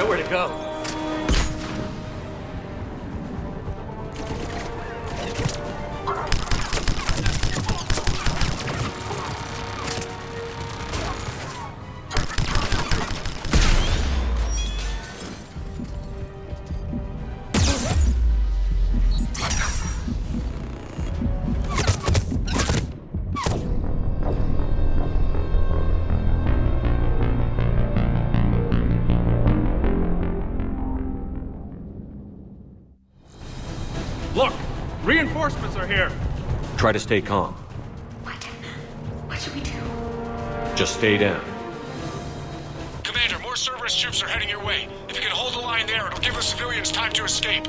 nowhere to go. Look! Reinforcements are here! Try to stay calm. What should we do? Just stay down. Commander, more Cerberus troops are heading your way. If you can hold the line there, it'll give the civilians time to escape.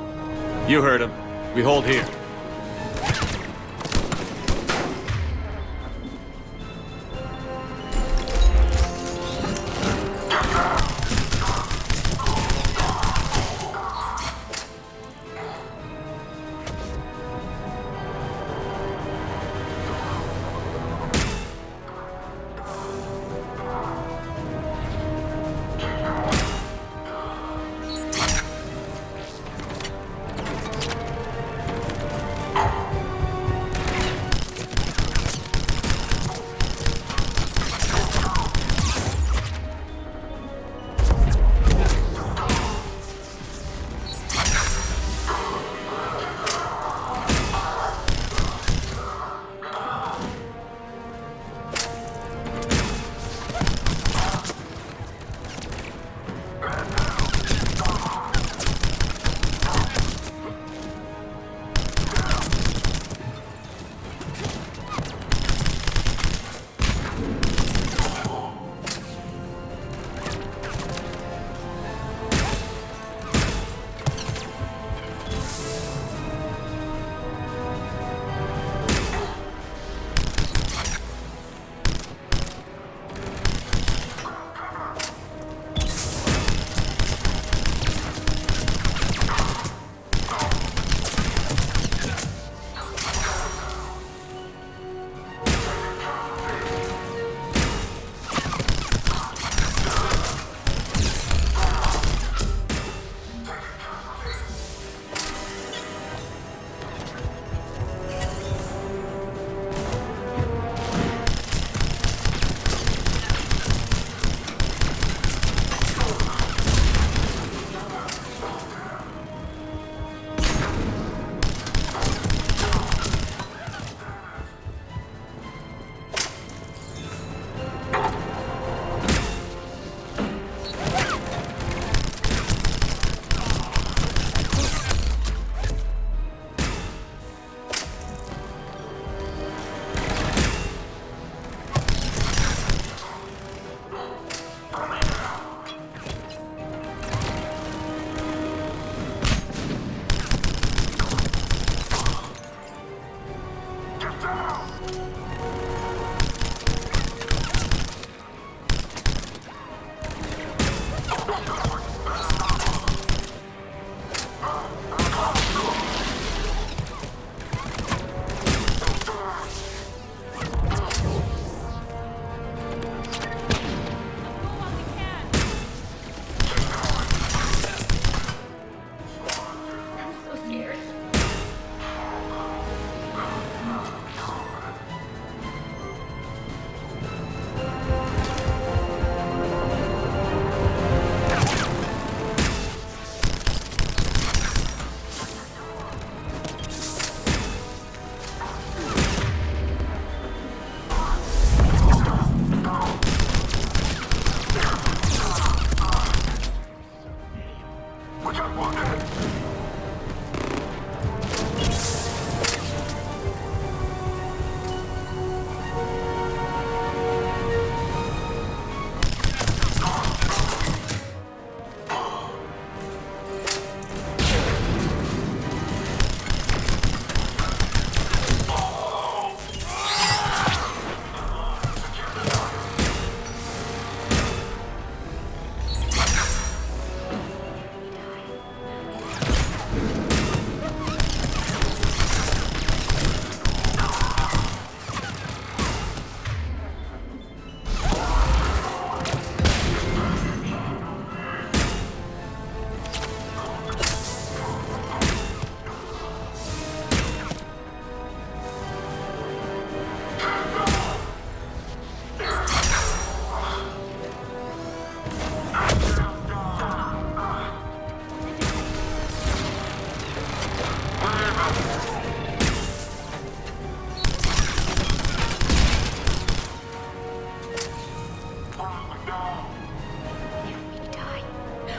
You heard him. We hold here.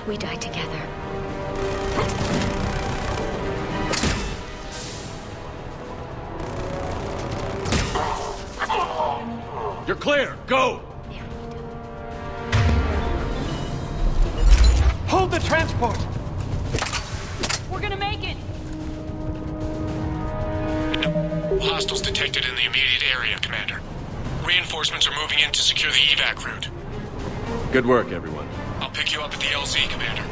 We die together. You're clear. Go. Hold the transport! We're gonna make it! Hostiles detected in the immediate area, Commander. Reinforcements are moving in to secure the evac route. Good work, everyone. I'll pick you up at the LZ, Commander.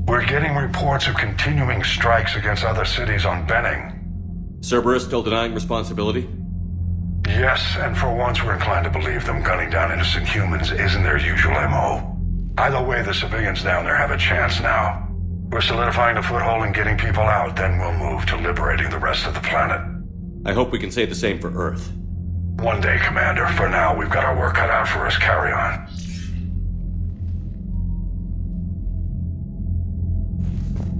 We're getting reports of continuing strikes against other cities on Benning. Cerberus still denying responsibility? Yes, and for once we're inclined to believe them. Gunning down innocent humans isn't their usual MO. Either way, the civilians down there have a chance now. We're solidifying a foothold and getting people out, then we'll move to liberating the rest of the planet. I hope we can say the same for Earth. One day, Commander. For now, we've got our work cut out for us. Carry on.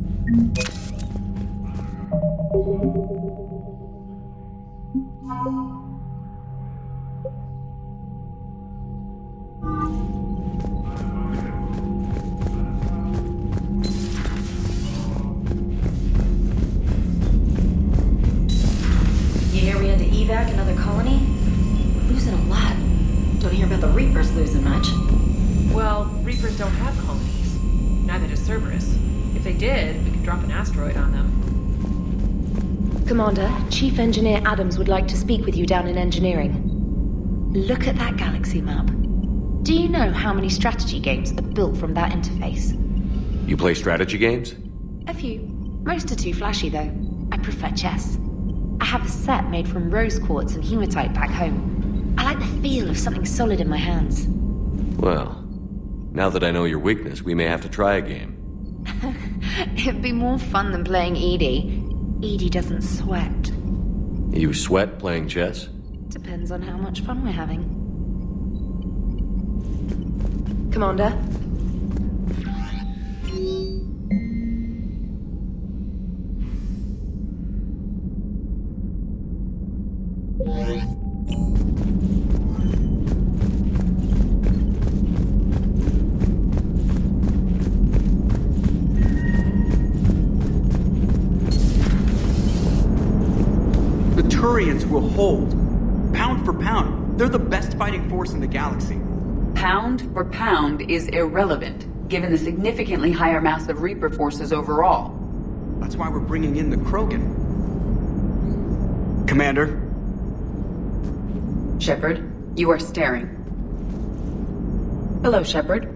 You hear we had to evac another colony? We're losing a lot. Don't hear about the Reapers losing much. Well, Reapers don't have colonies. Neither does Cerberus. If they did, we could drop an asteroid on them. Commander, Chief Engineer Adams would like to speak with you down in engineering. Look at that galaxy map. Do you know how many strategy games are built from that interface? You play strategy games? A few. Most are too flashy, though. I prefer chess. I have a set made from rose quartz and hematite back home. I like the feel of something solid in my hands. Well, now that I know your weakness, we may have to try a game. It'd be more fun than playing Edie. Edie doesn't sweat. You sweat playing chess? Depends on how much fun we're having. Commander? The Turians will hold. Pound for pound, they're the best fighting force in the galaxy. Pound for pound is irrelevant, given the significantly higher mass of Reaper forces overall. That's why we're bringing in the Krogan. Commander? Shepard, you are staring. Hello, Shepard.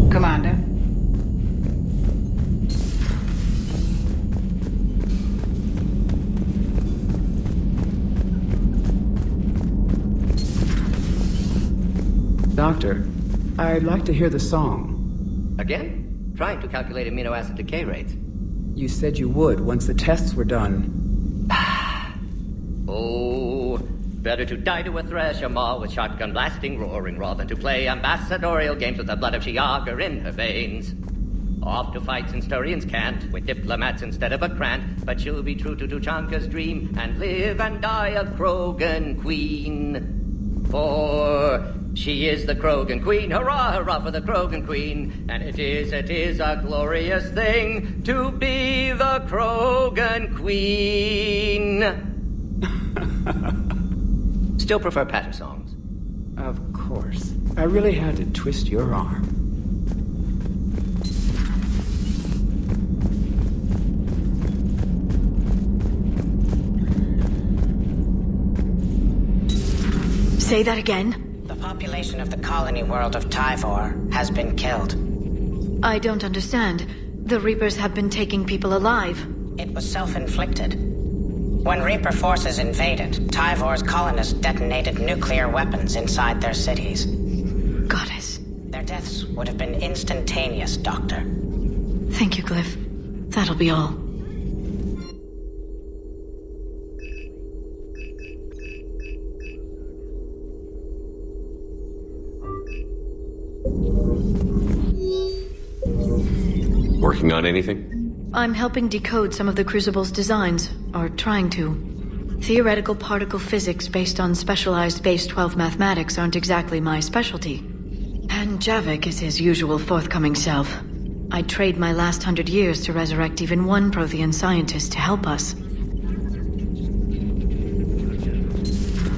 Commander. Doctor, I'd like to hear the song. Again? Trying to calculate amino acid decay rates. You said you would once the tests were done. Oh, better to die to a thresher maw with shotgun blasting roaring raw than to play ambassadorial games with the blood of Shiagar in her veins. Off to fight since Turians can't, with diplomats instead of a grant. But she'll be true to Tuchanka's dream and live and die a Krogan queen. For she is the Krogan queen, hurrah, hurrah for the Krogan queen. And it is a glorious thing to be the Krogan queen. Still prefer patter songs. Of course. I really had to twist your arm. Say that again? The population of the colony world of Tyvor has been killed. I don't understand. The Reapers have been taking people alive. It was self-inflicted. When Reaper forces invaded, Tyvor's colonists detonated nuclear weapons inside their cities. Goddess. Their deaths would have been instantaneous, Doctor. Thank you, Glyph. That'll be all. Working on anything? I'm helping decode some of the Crucible's designs, or trying to. Theoretical particle physics based on specialized base 12 mathematics aren't exactly my specialty. And Javik is his usual forthcoming self. I'd trade my last 100 years to resurrect even one Prothean scientist to help us.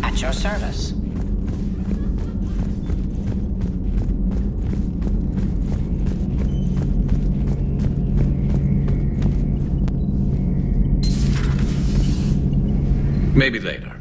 At your service. Maybe later.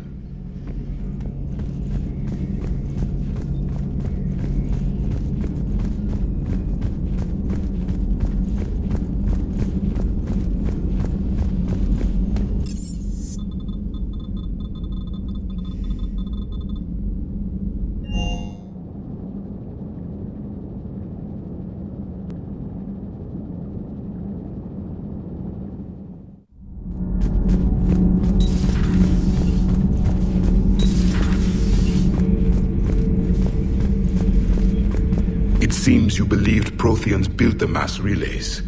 Seems you believed Protheans built the mass relays.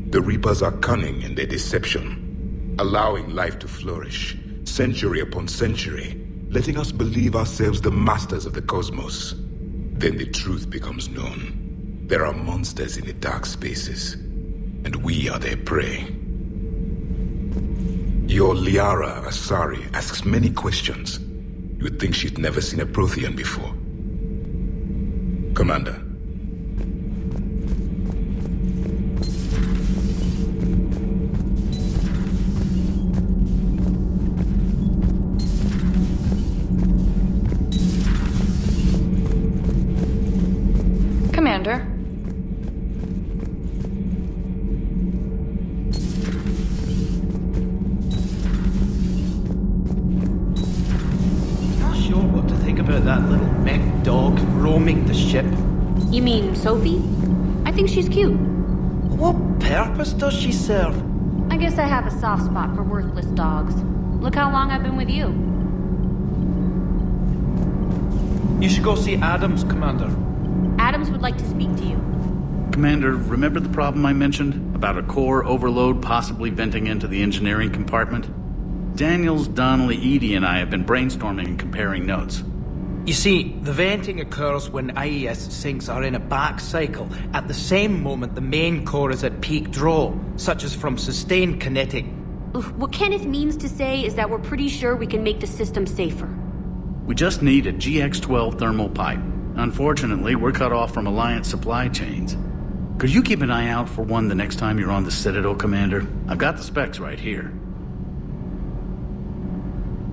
The Reapers are cunning in their deception, allowing life to flourish, century upon century, letting us believe ourselves the masters of the cosmos. Then the truth becomes known. There are monsters in the dark spaces, and we are their prey. Your Liara Asari asks many questions. You would think she'd never seen a Prothean before. Commander. Commander. Not sure what to think about that little mech dog roaming the ship. You mean Sophie? I think she's cute. What purpose does she serve? I guess I have a soft spot for worthless dogs. Look how long I've been with you. You should go see Adams, Commander. Adams would like to speak to you. Commander, remember the problem I mentioned? About a core overload possibly venting into the engineering compartment? Daniels, Donnelly, Edie, and I have been brainstorming and comparing notes. You see, the venting occurs when IES sinks are in a back cycle, at the same moment the main core is at peak draw, such as from sustained kinetic. What Kenneth means to say is that we're pretty sure we can make the system safer. We just need a GX-12 thermal pipe. Unfortunately, we're cut off from Alliance supply chains. Could you keep an eye out for one the next time you're on the Citadel, Commander? I've got the specs right here.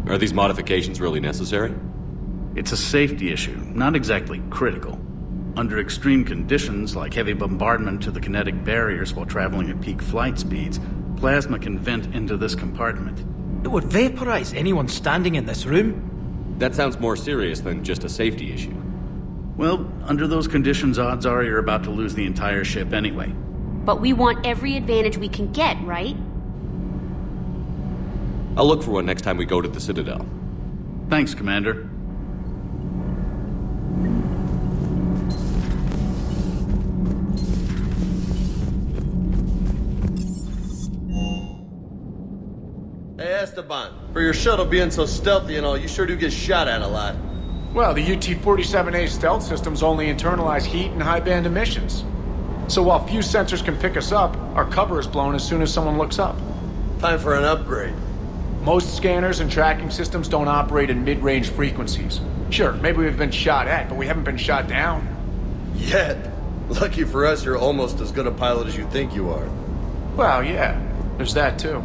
Are these modifications really necessary? It's a safety issue, not exactly critical. Under extreme conditions, like heavy bombardment to the kinetic barriers while traveling at peak flight speeds, plasma can vent into this compartment. It would vaporize anyone standing in this room? That sounds more serious than just a safety issue. Well, under those conditions, odds are you're about to lose the entire ship anyway. But we want every advantage we can get, right? I'll look for one next time we go to the Citadel. Thanks, Commander. Esteban. For your shuttle being so stealthy and all, you sure do get shot at a lot. Well, the UT-47A stealth systems only internalize heat and high-band emissions. So while few sensors can pick us up, our cover is blown as soon as someone looks up. Time for an upgrade. Most scanners and tracking systems don't operate in mid-range frequencies. Sure, maybe we've been shot at, but we haven't been shot down. Yet. Lucky for us, you're almost as good a pilot as you think you are. Well, yeah. There's that, too.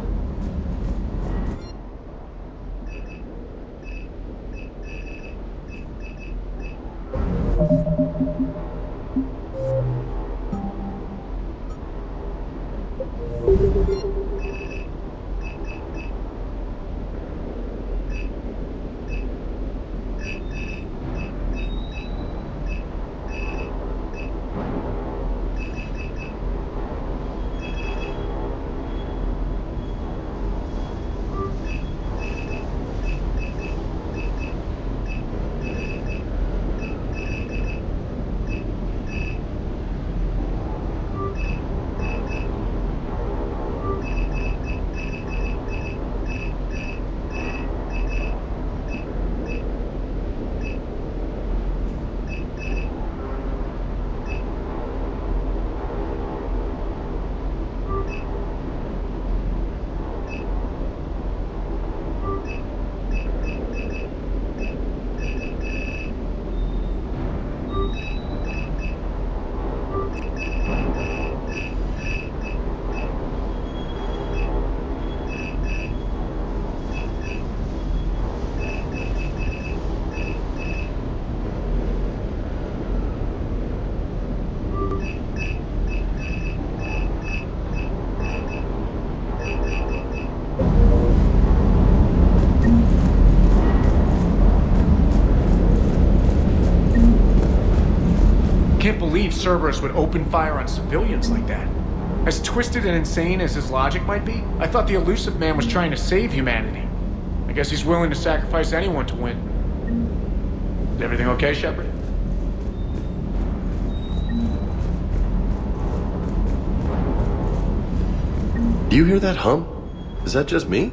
Can't believe Cerberus would open fire on civilians like that. As twisted and insane as his logic might be, I thought the elusive man was trying to save humanity. I guess he's willing to sacrifice anyone to win. Is everything okay, Shepard? Do you hear that hum? Is that just me?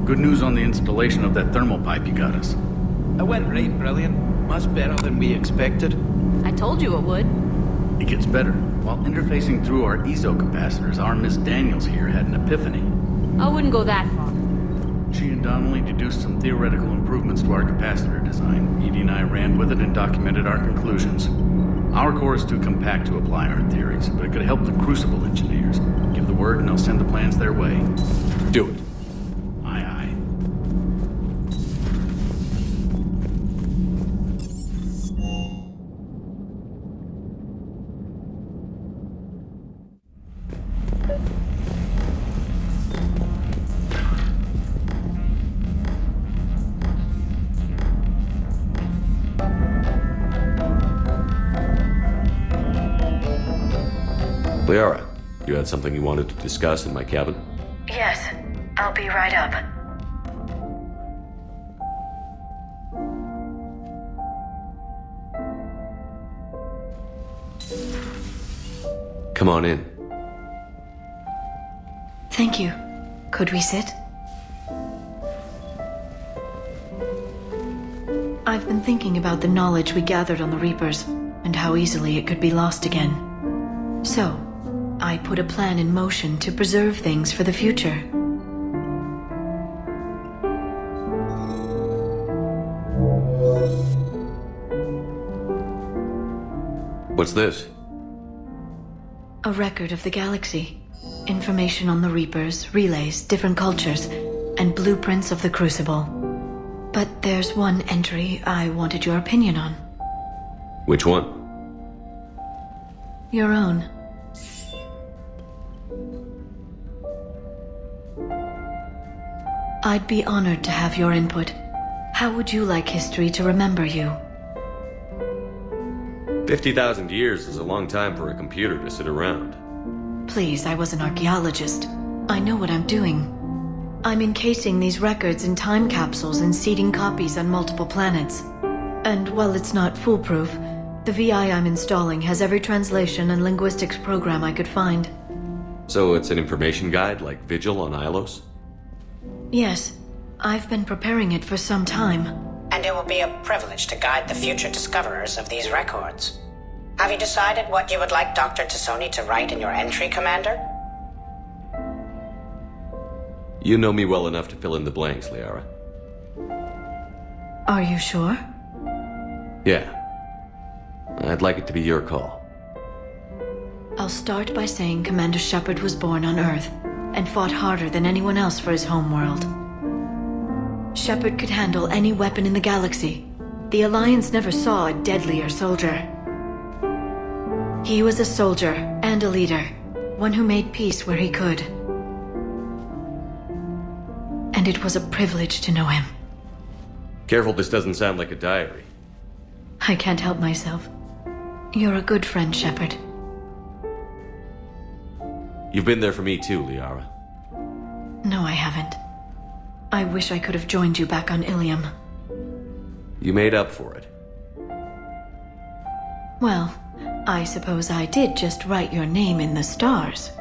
Good news on the installation of that thermal pipe you got us. It went right brilliant. Much better than we expected. I told you it would. It gets better. While interfacing through our ESO capacitors, our Miss Daniels here had an epiphany. I wouldn't go that far. She and Donnelly deduced some theoretical improvements to our capacitor design. Edie and I ran with it and documented our conclusions. Our core is too compact to apply our theories, but it could help the Crucible engineers. Give the word and they'll send the plans their way. Do it. Liara, you had something you wanted to discuss in my cabin? Yes, I'll be right up. Come on in. Thank you. Could we sit? I've been thinking about the knowledge we gathered on the Reapers, and how easily it could be lost again. So, I put a plan in motion to preserve things for the future. What's this? A record of the galaxy. Information on the Reapers, relays, different cultures, and blueprints of the Crucible. But there's one entry I wanted your opinion on. Which one? Your own. I'd be honored to have your input. How would you like history to remember you? 50,000 years is a long time for a computer to sit around. Please, I was an archaeologist. I know what I'm doing. I'm encasing these records in time capsules and seeding copies on multiple planets. And while it's not foolproof, the VI I'm installing has every translation and linguistics program I could find. So it's an information guide like Vigil on Ilos? Yes. I've been preparing it for some time. And it will be a privilege to guide the future discoverers of these records. Have you decided what you would like Dr. Tassoni to write in your entry, Commander? You know me well enough to fill in the blanks, Liara. Are you sure? Yeah. I'd like it to be your call. I'll start by saying Commander Shepard was born on Earth and fought harder than anyone else for his homeworld. Shepard could handle any weapon in the galaxy. The Alliance never saw a deadlier soldier. He was a soldier and a leader, one who made peace where he could. And it was a privilege to know him. Careful, this doesn't sound like a diary. I can't help myself. You're a good friend, Shepard. You've been there for me too, Liara. No, I haven't. I wish I could have joined you back on Ilium. You made up for it. Well, I suppose I did just write your name in the stars.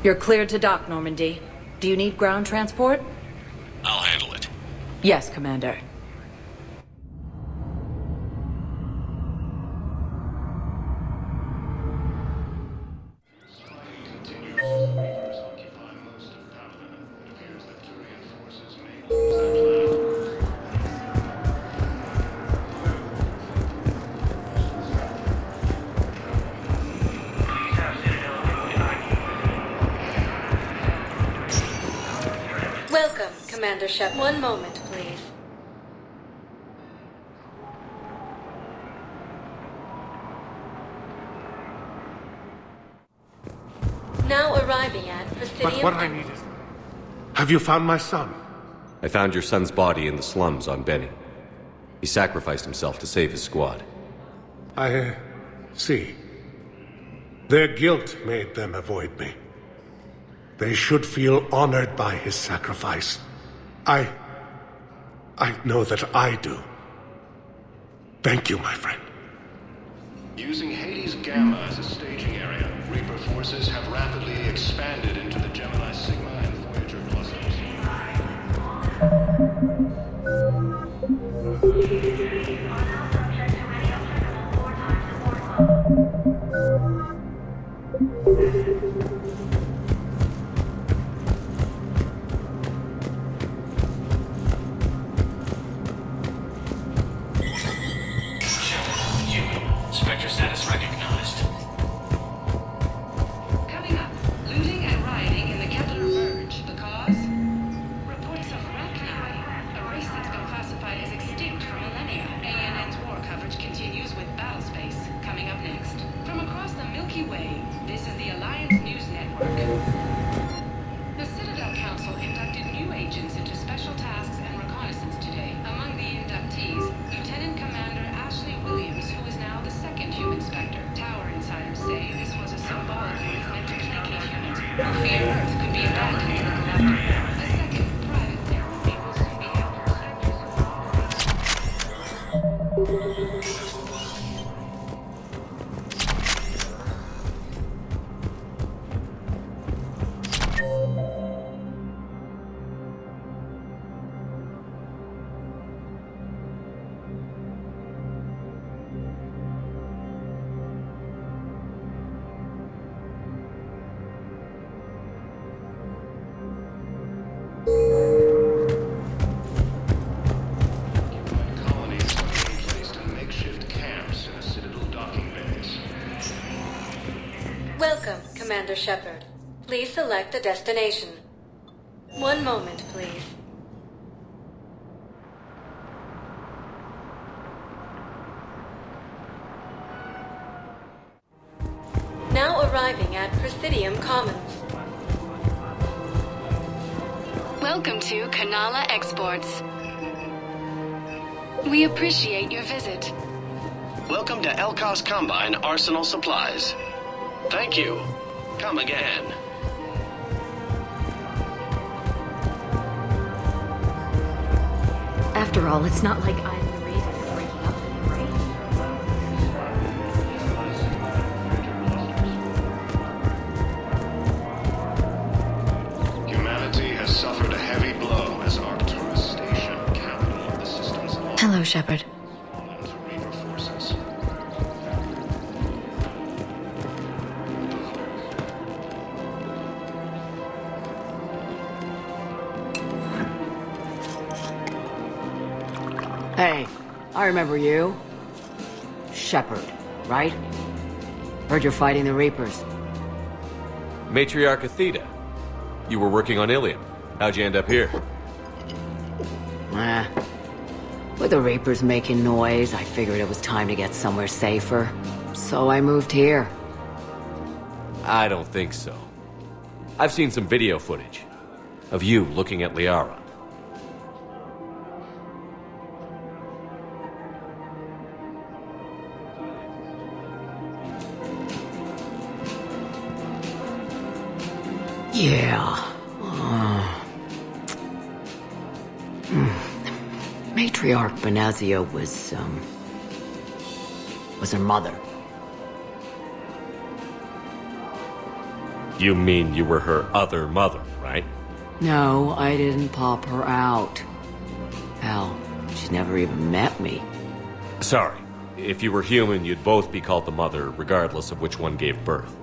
You're cleared to dock, Normandy. Do you need ground transport? I'll handle it. Yes, Commander. Welcome, Commander Shep. One moment, please. Now arriving at Presidium. But what I need is... Have you found my son? I found your son's body in the slums on Benny. He sacrificed himself to save his squad. I see. Their guilt made them avoid me. They should feel honored by his sacrifice. I know that I do. Thank you, my friend. Using Hades Gamma as a staging area, Reaper forces have rapidly expanded into the Gemini Sigma and Voyager clusters. Spectre status recognized. Coming up, looting and rioting in the Kettler Verge. The cause? Reports of Rachni, a race that's been classified as extinct for millennia. The Citadel Council inducted new agents into special tasks and reconnaissance today. Among the inductees, Lieutenant Commander Ashley Williams, who is now the second human Spectre. Tower insiders say this was a symbolic movement to placate humans who fear Earth could be abandoned to the collective. A second, private therapy will soon be held for Welcome, Commander Shepard. Please select a destination. One moment, please. Now arriving at Presidium Commons. Welcome to Kanala Exports. We appreciate your visit. Welcome to Elkos Combine Arsenal Supplies. Thank you. Come again. After all, it's not like I'm the reason for breaking up with him, right? Humanity has suffered a heavy blow as Arcturus Station, capital of the system's Hello, Shepard. Reaper forces. Hey, I remember you. Shepard, right? Heard you're fighting the Reapers. Matriarch Athena. You were working on Ilium. How'd you end up here? With the Reapers making noise, I figured it was time to get somewhere safer. So I moved here. I don't think so. I've seen some video footage of you looking at Liara. Yeah. Matriarch Benazia was her mother. You mean you were her other mother, right? No, I didn't pop her out. Hell, she's never even met me. Sorry. If you were human, you'd both be called the mother, regardless of which one gave birth.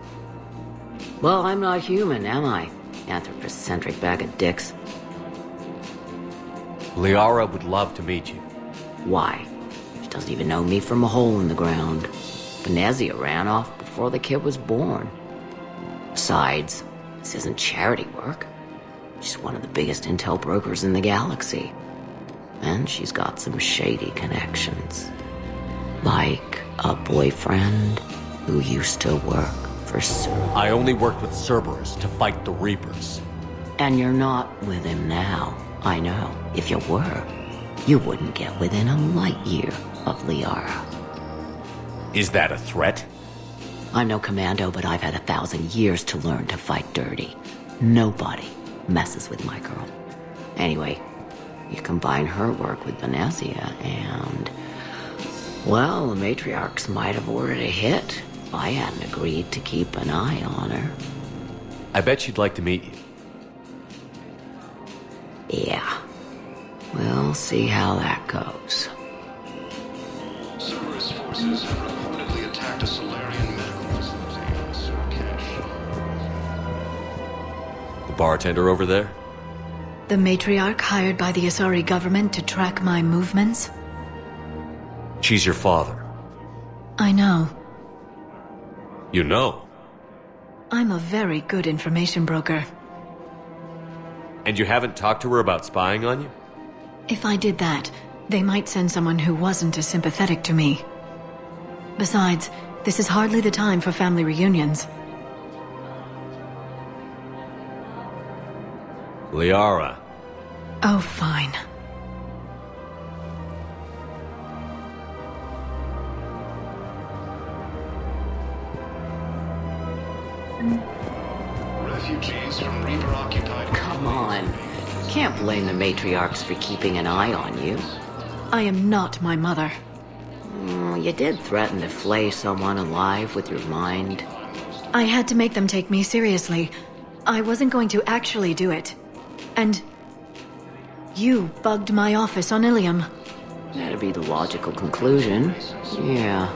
Well, I'm not human, am I? Anthropocentric bag of dicks. Liara would love to meet you. Why? She doesn't even know me from a hole in the ground. Benazia ran off before the kid was born. Besides, this isn't charity work. She's one of the biggest intel brokers in the galaxy. And she's got some shady connections. Like a boyfriend who used to work for Cerberus. I only worked with Cerberus to fight the Reapers. And you're not with him now. I know. If you were, you wouldn't get within a light year of Liara. Is that a threat? I'm no commando, but I've had 1,000 years to learn to fight dirty. Nobody messes with my girl. Anyway, you combine her work with Benazia and... well, the matriarchs might have ordered a hit if I hadn't agreed to keep an eye on her. I bet she'd like to meet you. Yeah. We'll see how that goes. Cerberus forces have reportedly attacked a Solarian medical facility on Surcash. The bartender over there? The matriarch hired by the Asari government to track my movements? She's your father. I know. You know? I'm a very good information broker. And you haven't talked to her about spying on you? If I did that, they might send someone who wasn't as sympathetic to me. Besides, this is hardly the time for family reunions. Liara. Oh, fine. Refugees from Reaper-occupied... Come on. Can't blame the matriarchs for keeping an eye on you. I am not my mother. You did threaten to flay someone alive with your mind. I had to make them take me seriously. I wasn't going to actually do it. And... you bugged my office on Ilium. That'd be the logical conclusion. Yeah.